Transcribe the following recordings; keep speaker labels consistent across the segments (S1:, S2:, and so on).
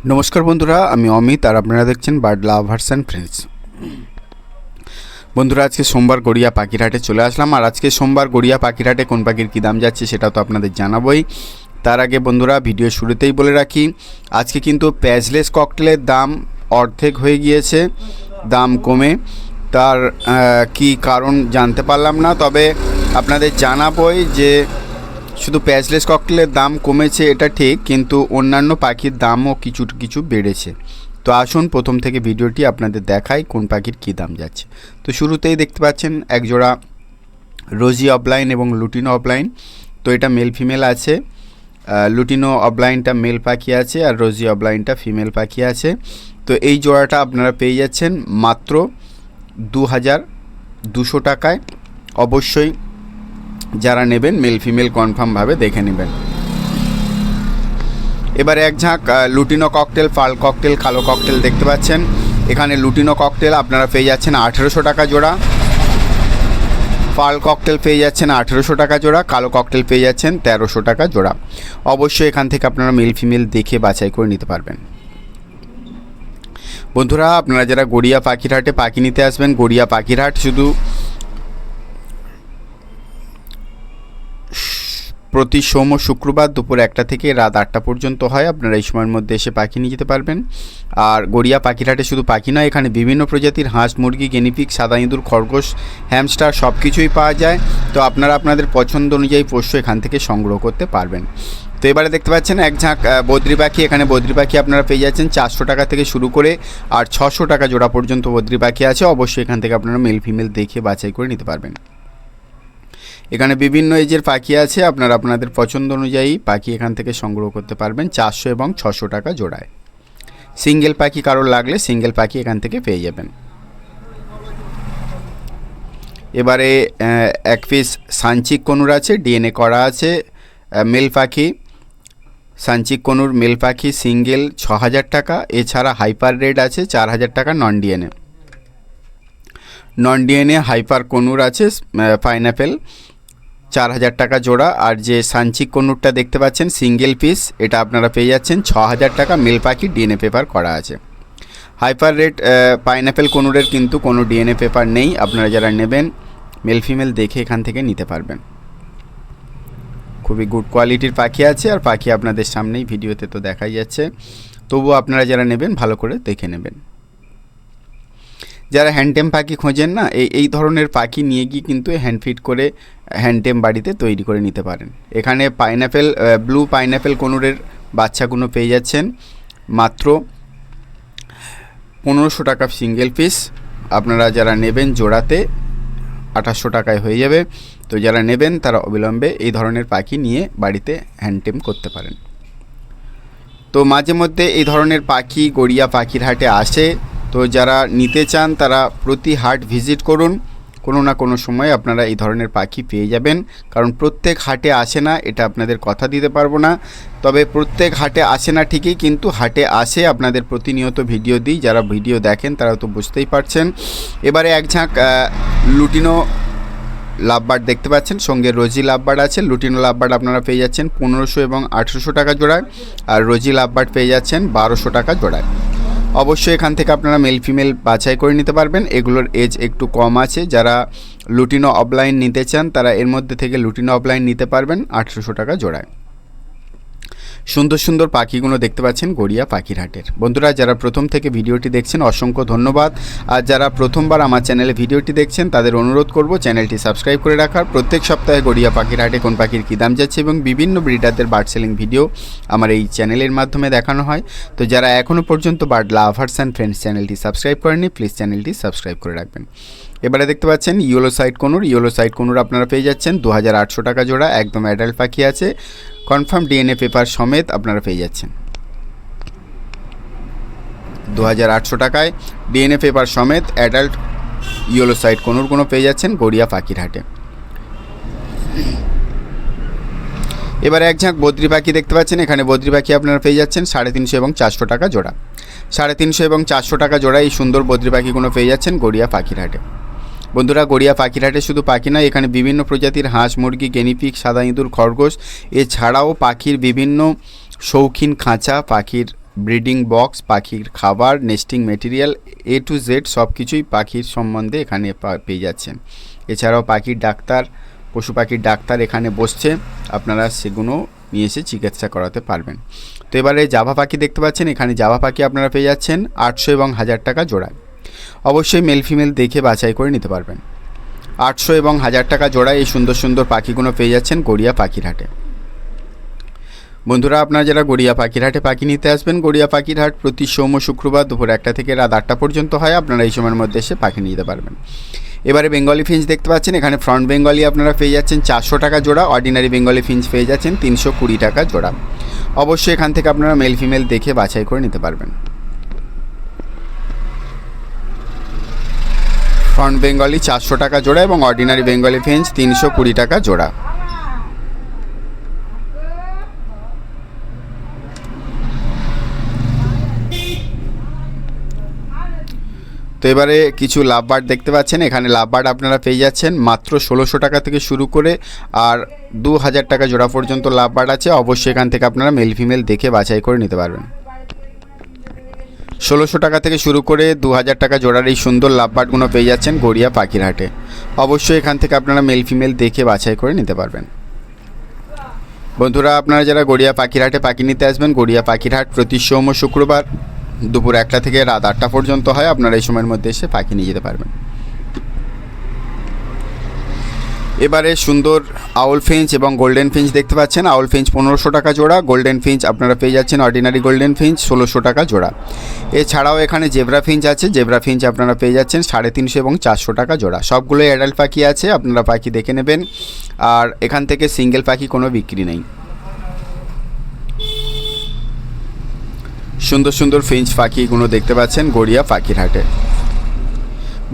S1: নমস্কার বন্ধুরা, আমি অমিত আর আপনারা দেখছেন বার্ড লাভার্স অ্যান্ড ফ্রেন্ডস। বন্ধুরা, আজকে সোমবার গড়িয়া পাখিরহাটে চলে আসলাম। আর আজকে সোমবার গড়িয়া পাখিরহাটে কোন পাখির কী দাম যাচ্ছে সেটা তো আপনাদের জানাবোই। তার আগে বন্ধুরা, ভিডিও শুরুতেই বলে রাখি, আজকে কিন্তু প্যাচলেস ককটেলের দাম অর্ধেক হয়ে গিয়েছে, দাম কমে। তার কি কারণ জানতে পারলাম না, তবে আপনাদের জানাবোই যে শুধু প্যাচলেস ককটেলের দাম কমেছে এটা ঠিক, কিন্তু অন্যান্য পাখির দামও কিছু বেড়েছে। তো আসুন প্রথম থেকে ভিডিওটি আপনাদের দেখাই কোন পাখির কী দাম যাচ্ছে। তো শুরুতেই দেখতে পাচ্ছেন একজোড়া রোজি অফলাইন এবং লুটিনো অফলাইন। তো এটা মেল ফিমেল আছে, লুটিনো অফলাইনটা মেল পাখি আছে আর রোজি অফলাইনটা ফিমেল পাখি আছে। তো এই জোড়াটা আপনারা পেয়ে যাচ্ছেন মাত্র 2200 টাকায়। অবশ্যই যারা নেবেন মেল ফিমেল কনফার্মভাবে দেখে নেবেন। এবারে এক ঝাঁক লুটিনো ককটেল, পার্ল ককটেল, কালো ককটেল দেখতে পাচ্ছেন। এখানে লুটিনো ককটেল আপনারা পেয়ে যাচ্ছেন 1800 টাকা জোড়া, পার্ল ককটেল পেয়ে যাচ্ছেন 1800 টাকা জোড়া, কালো ককটেল পেয়ে যাচ্ছেন 1300 টাকা জোড়া। অবশ্যই এখান থেকে আপনারা মেল ফিমেল দেখে বাছাই করে নিতে পারবেন। বন্ধুরা, আপনারা যারা গড়িয়া পাখিরহাটে পাখি নিতে আসবেন, গড়িয়া পাখিরহাট শুধু প্রতি সোম ও শুক্রবার দুপুর 1টা থেকে রাত 8টা পর্যন্ত হয়। আপনারা এই সময়ের মধ্যে এসে পাখি নিয়ে যেতে পারবেন। আর গড়িয়া পাখিরহাটে শুধু পাখি নয়, এখানে বিভিন্ন প্রজাতির হাঁস, মুরগি, গিনিপিগ, সাদা ইঁদুর, খরগোশ, হ্যামস্টার সব কিছুই পাওয়া যায়। তো আপনারা আপনাদের পছন্দ অনুযায়ী পোষ্য এখান থেকে সংগ্রহ করতে পারবেন। তো এবারে দেখতে পাচ্ছেন এক ঝাঁক বদ্রি পাখি। এখানে বদ্রি পাখি আপনারা পেয়ে যাচ্ছেন 400 টাকা থেকে শুরু করে আর 600 টাকা জোড়া পর্যন্ত বদ্রি পাখি আছে। অবশ্যই এখান থেকে আপনারা মেল ফিমেল দেখে বাছাই করে নিতে পারবেন। এখানে বিভিন্ন এজের পাখি আছে, আপনারা আপনাদের পছন্দ অনুযায়ী পাখি এখান থেকে সংগ্রহ করতে পারবেন 400 এবং 600 টাকা জোড়ায়। সিঙ্গেল পাখি কারোর লাগলে সিঙ্গেল পাখি এখান থেকে পেয়ে যাবেন। এবারে এক পিস সানচিক কনুর আছে, ডিএনএ করা আছে, মেল পাখি। সানচিক কনুর মেল পাখি সিঙ্গেল 6000 টাকা। এছাড়া হাইপার রেড আছে 4000 টাকা নন ডিএনএ হাইপার কনুর আছে পাইনাপেল 4000 টাকা জোড়া। আর যে সানচিক কনুরটা দেখতে পাচ্ছেন সিঙ্গেল পিস, এটা আপনারা পেয়ে যাচ্ছেন 6000 টাকা। মেল পাখি ডিএনএ পেপার করা আছে। হাইপার রেড পাইনাপেল কনুরের কিন্তু কোনো ডিএনএ পেপার নেই। আপনারা যারা নেবেন মেল ফিমেল দেখে এখান থেকে নিতে পারবেন। খুবই গুড কোয়ালিটির পাখি আছে, আর পাখি আপনাদের সামনেই ভিডিওতে তো দেখাই যাচ্ছে। তবুও আপনারা যারা নেবেন ভালো করে দেখে নেবেন। যারা হ্যান্ডটেম পাখি খোঁজেন না, এই ধরনের পাখি নিয়ে গিয়ে কিন্তু হ্যান্ডফিড করে হ্যান্ডটেম বাড়িতে তৈরি করে নিতে পারেন। এখানে পাইনাপেল ব্লু পাইনাপেল কনুরের বাচ্চাগুলো পেয়ে যাচ্ছেন মাত্র 1500 টাকা সিঙ্গেল পিস। আপনারা যারা নেবেন জোড়াতে 2800 টাকায় হয়ে যাবে। তো যারা নেবেন তারা অবিলম্বে এই ধরনের পাখি নিয়ে বাড়িতে হ্যান্ডটেম করতে পারেন। তো মাঝে মধ্যে এই ধরনের পাখি গড়িয়া পাখিরহাটে আসে। তো যারা নিতে চান তারা প্রতি হাট ভিজিট করুন, কোনো না কোনো সময় আপনারা এই ধরনের পাখি পেয়ে যাবেন। কারণ প্রত্যেক হাটে আসে না, এটা আপনাদের কথা দিতে পারবো না। তবে প্রত্যেক হাটে আসে না ঠিকই, কিন্তু হাটে আসে। আপনাদের প্রতিনিয়ত ভিডিও দিই, যারা ভিডিও দেখেন তারা তো বুঝতেই পারছেন। এবারে এক ঝাঁক লুটিনো লাভবার্ড দেখতে পাচ্ছেন, সঙ্গে রোজি লাভবার্ড আছে। লুটিনো লাভবার্ড আপনারা পেয়ে যাচ্ছেন 1500 এবং 1800 টাকা জোড়ায়, আর রোজি লাভবার্ড পেয়ে যাচ্ছেন 1200 টাকা জোড়ায়। অবশ্যই এখান থেকে আপনারা মেল ফিমেল বাছাই করে নিতে পারবেন। এগুলোর এজ একটু কম আছে। যারা লুটিনো অফলাইন নিতে চান তারা এর মধ্যে থেকে লুটিনো অফলাইন নিতে পারবেন 1800 টাকা জোড়ায়। সুন্দর সুন্দর পাখিগুলো দেখতে পাচ্ছেন গড়িয়া পাখিরহাটের। বন্ধুরা, যারা প্রথম থেকে ভিডিওটি দেখছেন অসংখ্য ধন্যবাদ। আর যারা প্রথমবার আমার চ্যানেলে ভিডিওটি দেখছেন তাদের অনুরোধ করব চ্যানেলটি সাবস্ক্রাইব করে রাখার। প্রত্যেক সপ্তাহে গড়িয়া পাখিরহাটে কোন পাখির কী দাম যাচ্ছে এবং বিভিন্ন ব্রিডারদের বার্ড সেলিং ভিডিও আমার এই চ্যানেলের মাধ্যমে দেখানো হয়। তো যারা এখনও পর্যন্ত বার্ড লাভার্স অ্যান্ড ফ্রেন্ডস চ্যানেলটি সাবস্ক্রাইব করেননি, প্লিজ চ্যানেলটি সাবস্ক্রাইব করে রাখবেন। এবারে দেখতে পাচ্ছেন yellow side conure. Yellow side conure আপনারা পেয়ে যাচ্ছেন 2800 টাকা জোড়া। একদম অ্যাডাল্ট পাখি আছে, কনফার্ম ডিএনএ পেপার সমেত আপনারা পেয়ে যাচ্ছেন 2800 টাকায়। ডিএনএ পেপার সমেত অ্যাডাল্ট ইয়েলো সাইড কনুরগুলো পেয়ে যাচ্ছেন গড়িয়া পাখিরহাটে। এবারে এক ঝাঁক বদ্রি পাখি দেখতে পাচ্ছেন। এখানে বদ্রি পাখি আপনারা পেয়ে যাচ্ছেন 350 এবং 400 টাকা জোড়া। 350 এবং 400 টাকা জোড়া এই সুন্দর বদ্রি পাখিগুলো পেয়ে যাচ্ছেন গড়িয়া পাখিরহাটে। বন্ধুরা, গড়িয়া পাখিরহাটে শুধু পাখি নয়, এখানে বিভিন্ন প্রজাতির হাঁস, মুরগি, গিনিপিগ, সাদা ইঁদুর, খরগোশ, এছাড়াও পাখির বিভিন্ন শৌখিন খাঁচা, পাখির ব্রিডিং বক্স, পাখির খাবার, nesting material, A to Z সব কিছুই পাখির সম্বন্ধে এখানে পেয়ে যাচ্ছেন। এছাড়াও পাখির ডাক্তার, পশু পাখির ডাক্তার এখানে বসছে, আপনারা সেগুলো নিয়ে এসে চিকিৎসা করাতে পারবেন। তো এবারে জাভা পাখি দেখতে পাচ্ছেন, এখানে জাভা পাখি আপনারা পেয়ে যাচ্ছেন 800 এবং 1000 টাকা জোড়ায়। অবশ্যই মেল ফিমেল দেখে বাছাই করে নিতে পারবেন। 800 এবং 1000 টাকা জোড়ায় এই সুন্দর সুন্দর পাখিগুলো পেয়ে যাচ্ছেন গড়িয়া পাখির হাটে। বন্ধুরা, আপনারা যারা গড়িয়া পাখির হাটে পাখি নিতে আসবেন, গড়িয়া পাখির হাট প্রতি সোম ও শুক্রবার দুপুর 1টা থেকে রাত 8টা পর্যন্ত হয়। আপনারা এই সময়ের মধ্যে এসে পাখি নিতে পারবেন। এবারে বেঙ্গলি ফিঞ্চ দেখতে পাচ্ছেন, এখানে ফ্রন্ট বেঙ্গলি আপনারা পেয়ে যাচ্ছেন 400 টাকা জোড়া, অর্ডিনারি বেঙ্গলি ফিঞ্চ পেয়ে যাচ্ছেন 320 টাকা জোড়া। অবশ্যই এখান থেকে আপনারা মেল ফিমেল দেখে বাছাই করে নিতে পারবেন। ফ্রন্ট বেঙ্গলি 400 টাকা জোড়া এবং অর্ডিনারি বেঙ্গলি ফিঞ্চ 320 টাকা জোড়া। তো এবারে কিছু লাভবার্ড দেখতে পাচ্ছেন, এখানে লাভবার্ড আপনারা পেয়ে যাচ্ছেন মাত্র 1600 টাকা থেকে শুরু করে আর 2000 টাকা জোড়া পর্যন্ত লাভবার্ড আছে। অবশ্যই এখান থেকে আপনারা মেল ফিমেল দেখে বাছাই করে নিতে পারবেন। 1600 টাকা থেকে শুরু করে 2000 টাকা জোড়ার এই সুন্দর লাভবার্ডগুলো পেয়ে যাচ্ছেন গড়িয়া পাখির হাটে। অবশ্যই এখান থেকে আপনারা মেল ফিমেল দেখে বাছাই করে নিতে পারবেন। বন্ধুরা, আপনারা যারা গড়িয়া পাখির হাটে পাখি নিতে আসবেন, গড়িয়া পাখির হাট প্রতি সোম ও শুক্রবার দুপুর 1টা থেকে রাত 8টা পর্যন্ত হয়। আপনারা এই সময়ের মধ্যে এসে পাখি নিয়ে যেতে পারবেন। এবারে সুন্দর আউল ফিঞ্চ এবং গোল্ডেন ফিঞ্চ দেখতে পাচ্ছেন। আউল ফিঞ্চ 1500 টাকা জোড়া, গোল্ডেন ফিঞ্চ আপনারা পেয়ে যাচ্ছেন অর্ডিনারি গোল্ডেন ফিঞ্চ 1600 টাকা জোড়া। এছাড়াও এখানে জেব্রা ফিঞ্চ আছে, জেব্রা ফিঞ্চ আপনারা পেয়ে যাচ্ছেন 350 এবং 400 টাকা জোড়া। সবগুলোই অ্যাডাল্ট পাখি আছে, আপনারা পাখি দেখে নেবেন। আর এখান থেকে সিঙ্গেল পাখি কোনো বিক্রি নেই। সুন্দর সুন্দর ফিঞ্চ পাখিগুলো দেখতে পাচ্ছেন গড়িয়া পাখির হাটে।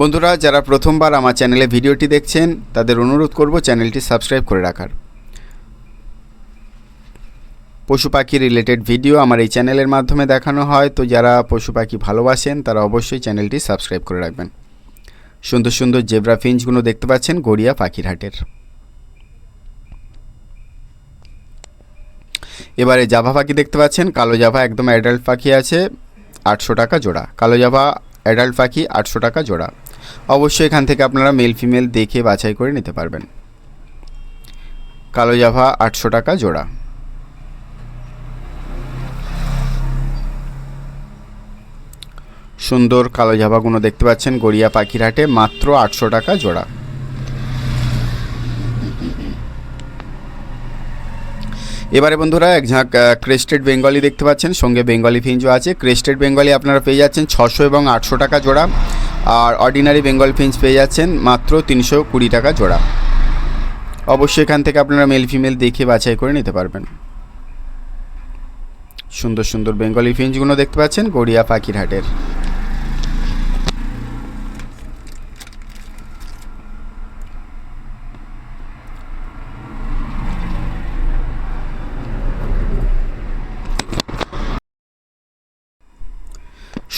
S1: বন্ধুরা, যারা প্রথমবার আমার চ্যানেলে ভিডিওটি দেখছেন তাদের অনুরোধ করব চ্যানেলটি সাবস্ক্রাইব করে রাখার। পশু পাখি রিলেটেড ভিডিও আমার এই চ্যানেলের মাধ্যমে দেখানো হয়, তো যারা পশু পাখি ভালোবাসেন তারা অবশ্যই চ্যানেলটি সাবস্ক্রাইব করে রাখবেন। সুন্দর সুন্দর জেব্রা ফিঞ্চগুলো দেখতে পাচ্ছেন গড়িয়া পাখির হাটের। এবারে জাভা পাখি দেখতে পাচ্ছেন, কালো জাভা একদম অ্যাডাল্ট পাখি আছে 800 টাকা জোড়া। কালো জাভা অ্যাডাল্ট পাখি 800 টাকা জোড়া। অবশ্যই এখান থেকে আপনারা মেল ফিমেল দেখে বাছাই করে নিতে পারবেন। কালো জাভা 800 টাকা জোড়া। সুন্দর কালো জাভাগুলো দেখতে পাচ্ছেন গড়িয়া পাখির হাটে মাত্র 800 টাকা জোড়া। এবারে বন্ধুরা এক ঝাঁক ক্রেস্টেড বেঙ্গলি দেখতে পাচ্ছেন, সঙ্গে বেঙ্গলি ফিঞ্চও আছে। ক্রেস্টেড বেঙ্গলি আপনারা পেয়ে যাচ্ছেন 600 এবং 800 টাকা জোড়া। আর অর্ডিনারি বেঙ্গল ফিঞ্চ পেয়ে যাচ্ছেন মাত্র 320 টাকা জোড়া। অবশ্যই এখান থেকে আপনারা মেল ফিমেল দেখে বাছাই করে নিতে পারবেন। সুন্দর সুন্দর বেঙ্গলি ফিঞ্চগুলো দেখতে পাচ্ছেন গড়িয়া পাখির হাটের।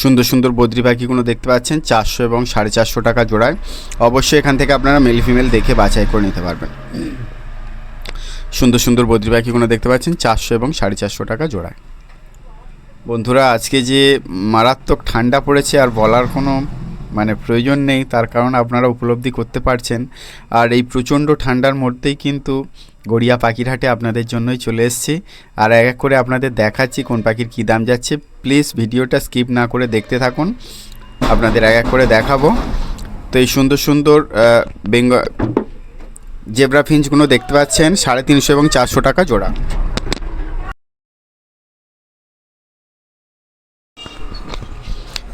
S1: সুন্দর সুন্দর বদ্রি পাখিগুলো দেখতে পাচ্ছেন 400 এবং 450 টাকা জোড়ায়। অবশ্যই এখান থেকে আপনারা মেল ফিমেল দেখে বাছাই করে নিতে পারবেন। সুন্দর সুন্দর বদ্রি পাখিগুলো দেখতে পাচ্ছেন 400 এবং 450 টাকা জোড়ায়। বন্ধুরা, আজকে যে মারাত্মক ঠান্ডা পড়েছে আর বলার কোনো প্রয়োজন নেই, তার কারণ আপনারা উপলব্ধি করতে পারছেন। আর এই প্রচণ্ড ঠান্ডার মধ্যেই কিন্তু গড়িয়া পাখির হাটে আপনাদের জন্যই চলে এসেছি। আর এক এক করে আপনাদের দেখাচ্ছি কোন পাখির কী দাম যাচ্ছে। প্লিজ ভিডিওটা স্কিপ না করে দেখতে থাকুন, আপনাদের এক এক করে দেখাবো। তো এই সুন্দর সুন্দর জেব্রা ফিঞ্চগুলো দেখতে পাচ্ছেন 350 এবং 400 টাকা জোড়া।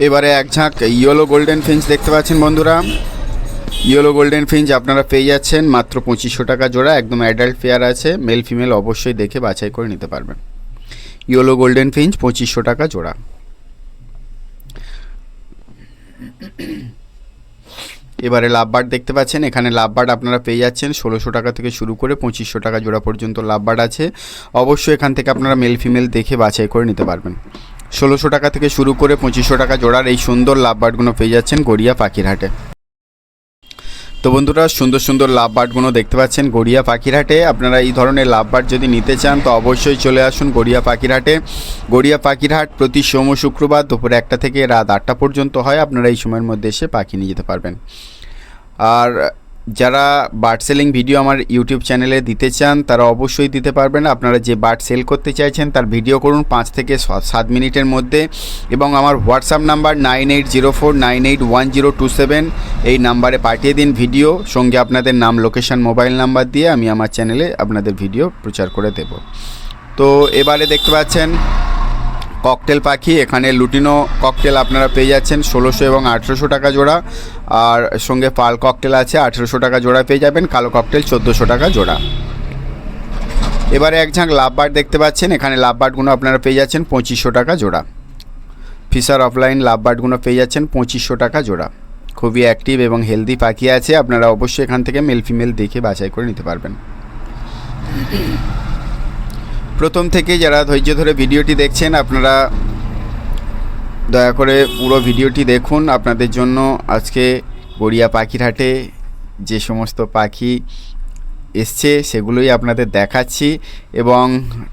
S1: এবারে এক ঝাঁক ইয়েলো গোল্ডেন ফিঞ্চ দেখতে পাচ্ছেন বন্ধুরা। ইয়েলো গোল্ডেন ফিঞ্চ আপনারা পেয়ে যাচ্ছেন মাত্র 2500 টাকা জোড়া। একদম অ্যাডাল্ট পেয়ার আছে, মেল ফিমেল অবশ্যই দেখে বাছাই করে নিতে পারবেন। ইয়েলো গোল্ডেন ফিঞ্চ 2500 টাকা জোড়া। এবারে লাভবার্ড দেখতে পাচ্ছেন, এখানে লাভবার্ড আপনারা পেয়ে যাচ্ছেন 1600 টাকা থেকে শুরু করে 2500 টাকা জোড়া পর্যন্ত লাভবার্ড আছে। অবশ্যই এখান থেকে আপনারা মেল ফিমেল দেখে বাছাই করে নিতে পারবেন। 1600 টাকা থেকে শুরু করে 2500 টাকা জোড়ার এই সুন্দর লাভবার্ডগুলো পেয়ে যাচ্ছেন গড়িয়া পাখির হাটে। তো বন্ধুরা, সুন্দর সুন্দর লাভবার্ডগুলো দেখতে পাচ্ছেন গড়িয়া পাখির হাটে। আপনারা এই ধরনের লাভবার্ড যদি নিতে চান তো অবশ্যই চলে আসুন গড়িয়া পাখির হাটে। গড়িয়া পাখির হাট প্রতি সোম শুক্রবার দুপুর 1টা থেকে রাত 8টা পর্যন্ত হয়। আপনারা এই সময়ের মধ্যে এসে পাখি নিয়ে যেতে পারবেন। আর যারা বার্ড সেলিং ভিডিও আমার ইউটিউব চ্যানেলে দিতে চান তারা অবশ্যই দিতে পারবেন। আপনারা যে বার্ড সেল করতে চাইছেন তার ভিডিও করুন 5 থেকে 7 মিনিটের মধ্যে, এবং আমার হোয়াটসঅ্যাপ নাম্বার 9804981027 এই নাম্বারে পাঠিয়ে দিন ভিডিও, সঙ্গে আপনাদের নাম, লোকেশন, মোবাইল নাম্বার দিয়ে আমি আমার চ্যানেলে আপনাদের ভিডিও প্রচার করে দেব। তো এবারে দেখতে পাচ্ছেন ককটেল পাখি। এখানে লুটিনো ককটেল আপনারা পেয়ে যাচ্ছেন 1600 এবং 1800 টাকা জোড়া, আর সঙ্গে পাল ককটেল আছে 1800 টাকা জোড়া পেয়ে যাবেন। কালো ককটেল 1400 টাকা জোড়া। এবারে এক ঝাঁক লাভবার্ড দেখতে পাচ্ছেন। এখানে লাভবার্ডগুলো আপনারা পেয়ে যাচ্ছেন 2500 টাকা জোড়া। ফিশার অফলাইন লাভবার্ডগুলো পেয়ে যাচ্ছেন 2500 টাকা জোড়া। খুবই অ্যাক্টিভ এবং হেলদি পাখি আছে। আপনারা অবশ্যই এখান থেকে মেল ফিমেল দেখে বাছাই করে নিতে পারবেন। প্রথম থেকে যারা ধৈর্য ধরে ভিডিওটি দেখছেন আপনারা দয়া করে পুরো ভিডিওটি দেখুন। আপনাদের জন্য আজকে গড়িয়া পাখির হাটে যে সমস্ত পাখি এসছে সেগুলোই আপনাদের দেখাচ্ছি এবং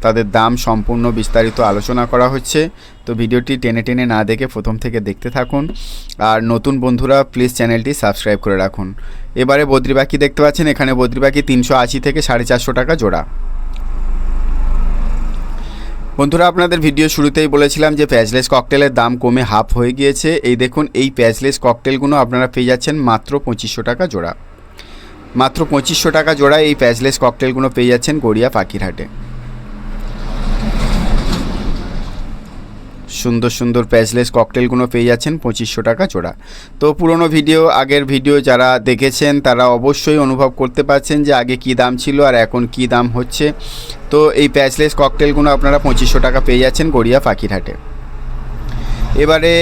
S1: তাদের দাম সম্পূর্ণ বিস্তারিত আলোচনা করা হচ্ছে। তো ভিডিওটি টেনে টেনে না দেখে প্রথম থেকে দেখতে থাকুন। আর নতুন বন্ধুরা প্লিজ চ্যানেলটি সাবস্ক্রাইব করে রাখুন। এবারে বদ্রি পাখি দেখতে পাচ্ছেন। এখানে বদ্রি পাখি 380 থেকে 450 টাকা জোড়া। বন্ধুরা, আপনাদের ভিডিও শুরুতেই বলেছিলাম যে প্যাচলেস ককটেলের দাম কমে হাফ হয়ে গিয়েছে। এই দেখুন, এই প্যাচলেস ককটেলগুলো আপনারা পেয়ে যাচ্ছেন মাত্র 2500 টাকা জোড়া। মাত্র 2500 টাকা জোড়া এই প্যাচলেস ককটেলগুলো পেয়ে যাচ্ছেন গড়িয়া পাখির হাটে। সুন্দর সুন্দর প্যাচলেস ককটেলগুলো পেয়ে যাচ্ছেন 2500 টাকা জোড়া। তো পুরনো ভিডিও, আগের ভিডিও যারা দেখেছেন তারা অবশ্যই অনুভব করতে পারছেন যে আগে কি দাম ছিল আর এখন কি দাম হচ্ছে। তো এই প্যাচলেস ককটেলগুলো আপনারা 2500 টাকা পেয়ে যাচ্ছেন গড়িয়া পাখির হাটে। এবারে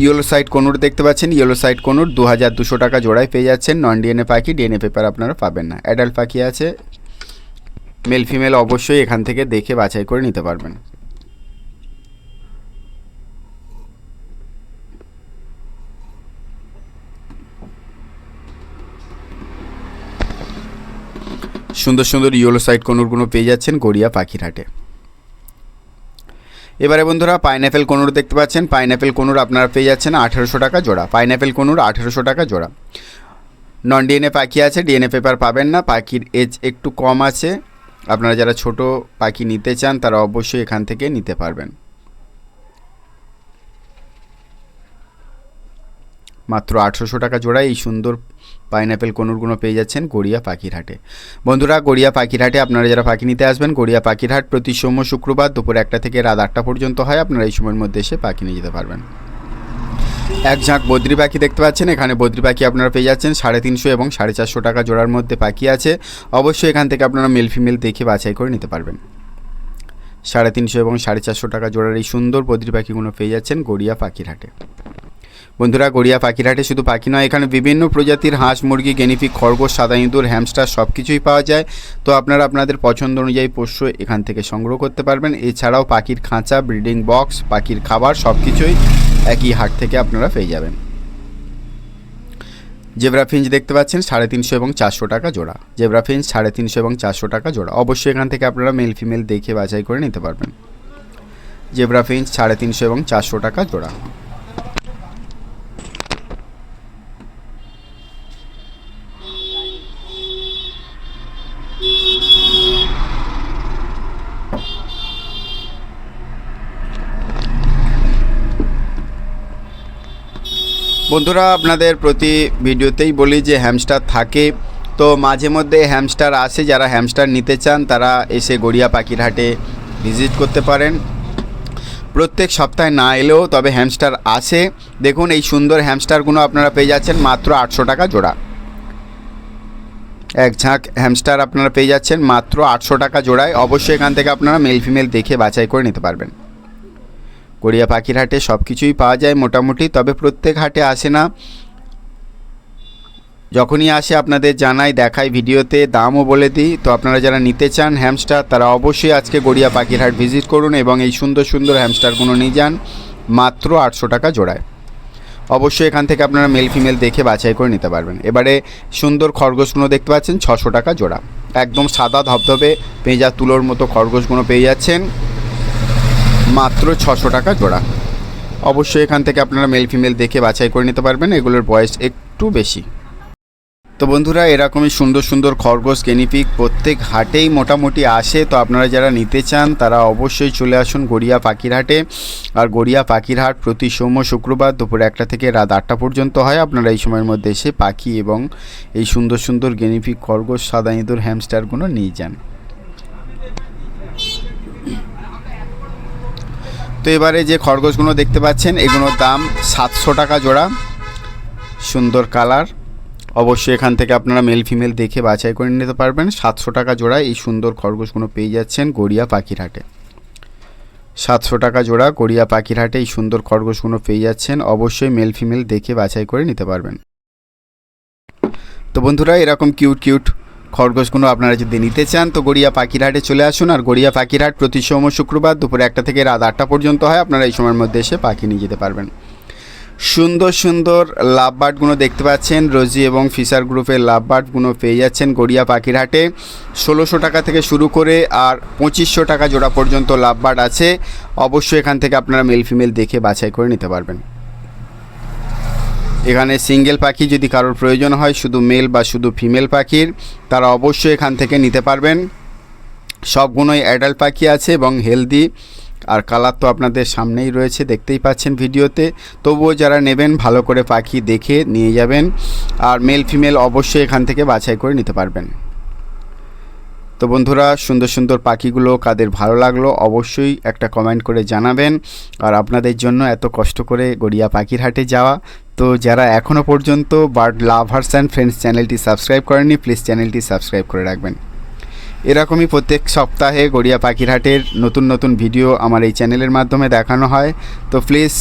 S1: ইয়েলো সাইড কনুর দেখতে পাচ্ছেন। ইয়েলো সাইড কনুর 2200 টাকা জোড়ায় পেয়ে যাচ্ছেন। নন ডিএনএ পাখি, ডিএনএ পেপার আপনারা পাবেন না। অ্যাডাল্ট পাখি আছে, মেল ফিমেল অবশ্যই এখান থেকে দেখে বাছাই করে নিতে পারবেন। সুন্দর সুন্দর ইয়েলো সাইড কনুরগুলো পেয়ে যাচ্ছেন গড়িয়া পাখির হাটে। এবারে বন্ধুরা পাইনঅ্যাপেল কনুর দেখতে পাচ্ছেন। পাইনঅ্যাপেল কনুর আপনারা পেয়ে যাচ্ছেন 1800 টাকা জোড়া। পাইনঅ্যাপেল কনুর 1800 টাকা জোড়া। নন ডিএনএ পাখি আছে, ডিএনএ পেপার পাবেন না। পাখির এজ একটু কম আছে। আপনারা যারা ছোট পাখি নিতে চান তারা অবশ্যই এখান থেকে নিতে পারবেন। মাত্র 1800 টাকা জোড়া এই সুন্দর পাইনঅ্যাপেল কনুরগুলো পেয়ে যাচ্ছেন গড়িয়া পাখির হাটে। বন্ধুরা, গড়িয়া পাখির হাটে আপনারা যারা পাখি নিতে আসবেন, গড়িয়া পাখির হাট প্রতি সোম শুক্রবার দুপুর 1টা থেকে রাত 8টা পর্যন্ত হয়। আপনারা এই সময়ের মধ্যে এসে পাখি নিয়ে যেতে পারবেন। এক ঝাঁক বদ্রি পাখি দেখতে পাচ্ছেন। এখানে বদ্রি পাখি আপনারা পেয়ে যাচ্ছেন 350 এবং 450 টাকা জোড়ার মধ্যে পাখি আছে। অবশ্যই এখান থেকে আপনারা মেল ফিমেল দেখে বাছাই করে নিতে পারবেন। 350 এবং 450 টাকা জোড়ার এই সুন্দর বদ্রি পাখিগুলো পেয়ে যাচ্ছেন গড়িয়া পাখির হাটে। বন্ধুরা, গড়িয়া পাখির হাটে শুধু পাখি নয়, এখানে বিভিন্ন প্রজাতির হাঁস, মুরগি, গেনিপিগ, খরগোশ, সাদা ইঁদুর, হ্যামস্টার সব কিছুই পাওয়া যায়। তো আপনারা আপনাদের পছন্দ অনুযায়ী পোষ্য এখান থেকে সংগ্রহ করতে পারবেন। এছাড়াও পাখির খাঁচা, ব্রিডিং বক্স, পাখির খাবার সব কিছুই একই হাট থেকে আপনারা পেয়ে যাবেন। জেব্রা ফিঞ্চ দেখতে পাচ্ছেন 350 এবং 400 টাকা জোড়া। জেব্রা ফিঞ্চ 350 এবং 400 টাকা জোড়া। অবশ্যই এখান থেকে আপনারা মেল ফিমেল দেখে বাছাই করে নিতে পারবেন। জেব্রা ফিঞ্চ 350 এবং 400 টাকা জোড়া। বন্ধুরা, আপনাদের প্রতি ভিডিওতেই বলি যে হ্যামস্টার থাকে। তো মাঝে মধ্যে হ্যামস্টার আসে। যারা হ্যামস্টার নিতে চান তারা এসে গড়িয়া পাখির হাটে ভিজিট করতে পারেন। প্রত্যেক সপ্তাহে না এলেও তবে হ্যামস্টার আসে। দেখুন, এই সুন্দর হ্যামস্টারগুলো আপনারা পেয়ে যাচ্ছেন মাত্র 800 টাকা জোড়া। এক ঝাঁক হ্যামস্টার আপনারা পেয়ে যাচ্ছেন মাত্র 800 টাকা জোড়ায়। অবশ্যই এখান থেকে আপনারা মেল ফিমেল দেখে বাছাই করে নিতে পারবেন। গড়িয়া পাখির হাটে সব কিছুই পাওয়া যায় মোটামুটি, তবে প্রত্যেক হাটে আসে না। যখনই আসে আপনাদের জানাই, দেখাই, ভিডিওতে দামও বলে দিই। তো আপনারা যারা নিতে চান হ্যামস্টার তারা অবশ্যই আজকে গড়িয়া পাখির হাট ভিজিট করুন এবং এই সুন্দর সুন্দর হ্যামস্টারগুলো নিয়ে যান মাত্র 800 টাকা জোড়ায়। অবশ্যই এখান থেকে আপনারা মেল ফিমেল দেখে বাছাই করে নিতে পারবেন। এবারে সুন্দর খরগোশগুলো দেখতে পাচ্ছেন 600 টাকা জোড়া, একদম সাদা ধবধবে পেঁজা তুলোর মতো খরগোশগুলো পেয়ে যাচ্ছেন মাত্র 600 টাকা জোড়া। অবশ্যই এখান থেকে আপনারা মেল ফিমেল দেখে বাছাই করে নিতে পারবেন, এগুলোর বয়স একটু বেশি। তো বন্ধুরা, এরকমই সুন্দর সুন্দর খরগোশ গিনিপিগ প্রত্যেক হাটেই মোটামুটি আসে। তো আপনারা যারা নিতে চান তারা অবশ্যই চলে আসুন গড়িয়া পাখির হাটে। আর গড়িয়া পাখির হাট প্রতি সোম শুক্রবার দুপুর 1টা থেকে রাত 8টা পর্যন্ত হয়। আপনারা এই সময়ের মধ্যে এসে পাখি এবং এই সুন্দর সুন্দর গিনিপিগ খরগোশ, সাদা ইঁদুর, হ্যামস্টারগুলো নিয়ে যান। তো এবারে যে খরগোশগুলো দেখতে পাচ্ছেন এগুলোর দাম 700 টাকা জোড়া, সুন্দর কালার। অবশ্যই এখান থেকে আপনারা মেল ফিমেল দেখে বাছাই করে নিতে পারবেন। 700 টাকা জোড়া এই সুন্দর খরগোশগুলো পেয়ে যাচ্ছেন গড়িয়া পাখির হাটে। 700 টাকা জোড়া গড়িয়া পাখির হাটে এই সুন্দর খরগোশগুলো পেয়ে যাচ্ছেন। অবশ্যই মেল ফিমেল দেখে বাছাই করে নিতে পারবেন। তো বন্ধুরা, এরকম কিউট কিউট খরগোশগুলো আপনারা যদি নিতে চান তো গড়িয়া পাখির হাটে চলে আসুন। আর গড়িয়া পাখির হাট প্রতি সোম শুক্রবার দুপুর 1টা থেকে রাত 8টা পর্যন্ত হয়। আপনারা এই সময়ের মধ্যে এসে পাখি নিয়ে যেতে পারবেন। সুন্দর সুন্দর লাভবার্ডগুলো দেখতে পাচ্ছেন, রোজি এবং ফিশার গ্রুপের লাভবার্ডগুলো পেয়ে যাচ্ছেন গড়িয়া পাখির হাটে। 1600 টাকা থেকে শুরু করে আর 2500 টাকা জোড়া পর্যন্ত লাভবার্ড আছে। অবশ্যই এখান থেকে আপনারা মেল ফিমেল দেখে বাছাই করে নিতে পারবেন। এখানে সিঙ্গেল পাখি যদি কারোর প্রয়োজন হয়, শুধু মেল বা শুধু ফিমেল পাখির, তারা অবশ্যই এখান থেকে নিতে পারবেন। সবগুলোই অ্যাডাল্ট পাখি আছে এবং হেলদি। আর কালার তো আপনাদের সামনেই রয়েছে, দেখতেই পাচ্ছেন ভিডিওতে। তবুও যারা নেবেন ভালো করে পাখি দেখে নিয়ে যাবেন। আর মেল ফিমেল অবশ্যই এখান থেকে বাছাই করে নিতে পারবেন। তো বন্ধুরা, সুন্দর সুন্দর পাখিগুলো কাদের ভালো লাগলো অবশ্যই একটা কমেন্ট করে জানাবেন। আর আপনাদের জন্য এত কষ্ট করে গড়িয়া পাখির হাটে যাওয়া। তো যারা এখনও পর্যন্ত বার্ড লাভার্স অ্যান্ড ফ্রেন্ডস চ্যানেলটি সাবস্ক্রাইব করেননি, প্লিজ চ্যানেলটি সাবস্ক্রাইব করে রাখবেন। এরকমই প্রত্যেক সপ্তাহে গড়িয়া পাখির হাটের নতুন নতুন ভিডিও আমার এই চ্যানেলের মাধ্যমে দেখানো হয়। তো প্লিজ